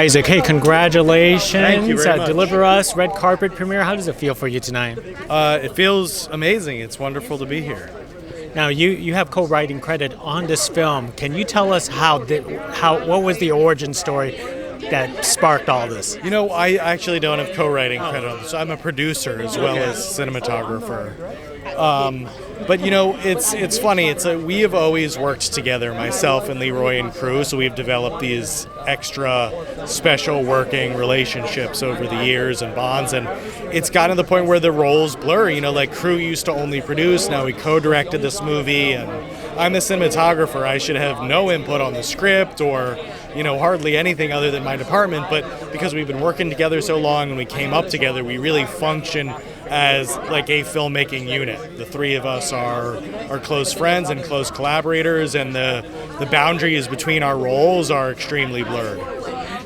Isaac, hey, congratulations. Thank you very much. Deliver Us, red carpet premiere. How does it feel for you tonight? It feels amazing. It's wonderful to be here. Now, you have co-writing credit on this film. Can you tell us what was the origin story that sparked all this? You know, I actually don't have co-writing credit on this. I'm a producer as well as cinematographer. But you know, it's funny. We have always worked together, myself and Leroy and crew. So we've developed these extra special working relationships over the years and bonds. And it's gotten to the point where the roles blur. You know, like crew used to only produce. Now we co-directed this movie, and I'm the cinematographer. I should have no input on the script or, you know, hardly anything other than my department. But because we've been working together so long and we came up together, we really function as like a filmmaking unit. The three of us are close friends and close collaborators, and the boundaries between our roles are extremely blurred.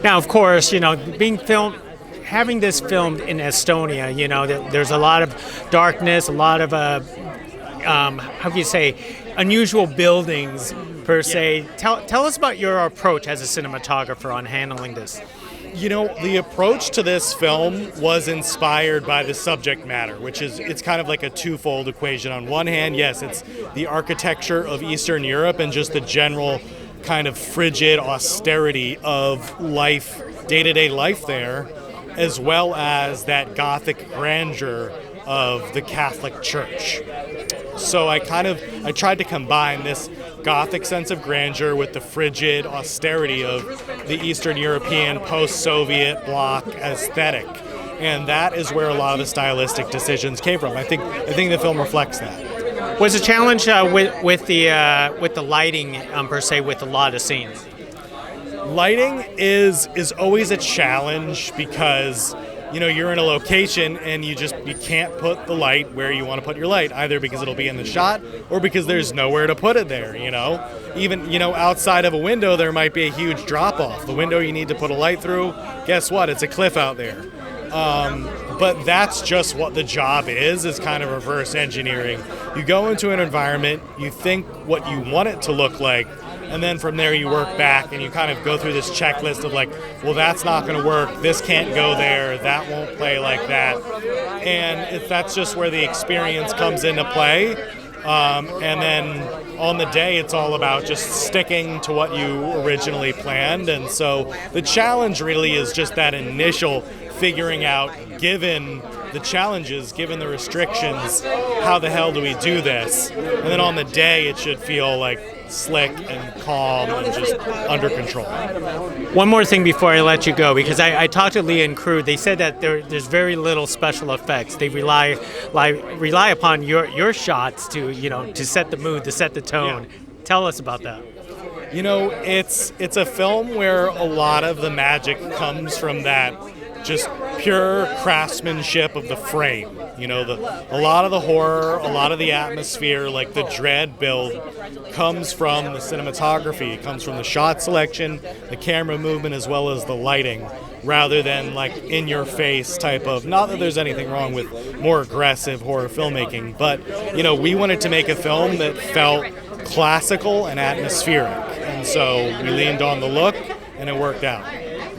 Now, of course, you know, having this filmed in Estonia, you know, there's a lot of darkness, a lot of how can you say, unusual buildings per se. Tell us about your approach as a cinematographer on handling this. You know, the approach to this film was inspired by the subject matter, which is, it's kind of like a twofold equation. On one hand, yes, it's the architecture of Eastern Europe and just the general kind of frigid austerity of life, day-to-day life there, as well as that Gothic grandeur of the Catholic Church. So I tried to combine this Gothic sense of grandeur with the frigid austerity of the Eastern European post-Soviet bloc aesthetic. And that is where a lot of the stylistic decisions came from. I think the film reflects that. Was a challenge with the lighting per se with a lot of scenes? Lighting is always a challenge because, you know, you're in a location and you can't put the light where you want to put your light, either because it'll be in the shot or because there's nowhere to put it there, you know. Even, you know, outside of a window there might be a huge drop off. The window you need to put a light through, guess what? It's a cliff out there. But that's just what the job is kind of reverse engineering. You go into an environment, you think what you want it to look like, and then from there you work back and you kind of go through this checklist of like, well, that's not going to work, this can't go there, that won't play like that. And that's just where the experience comes into play. And then on the day, it's all about just sticking to what you originally planned. And so the challenge really is just that initial figuring out, given the challenges, given the restrictions, how the hell do we do this? And then on the day, it should feel like slick and calm and just under control. One more thing before I let you go, because I talked to Lee and crew. They said that there's very little special effects. They rely upon your shots to set the mood, to set the tone. Yeah. Tell us about that. You know, it's a film where a lot of the magic comes from that just pure craftsmanship of the frame. You know, a lot of the horror, a lot of the atmosphere, like the dread build, comes from the cinematography. It comes from the shot selection, the camera movement, as well as the lighting, rather than like in-your-face type of, not that there's anything wrong with more aggressive horror filmmaking, but, you know, we wanted to make a film that felt classical and atmospheric. And so we leaned on the look, and it worked out.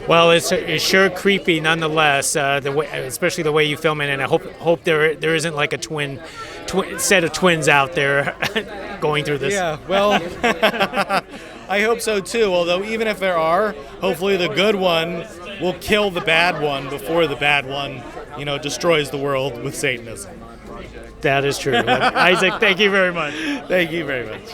Well, it's sure creepy nonetheless, especially the way you film it, and I hope there isn't like a set of twins out there going through this. Yeah, well, I hope so too, although even if there are, hopefully the good one will kill the bad one before the bad one, you know, destroys the world with Satanism. That is true. Isaac, thank you very much. Thank you very much.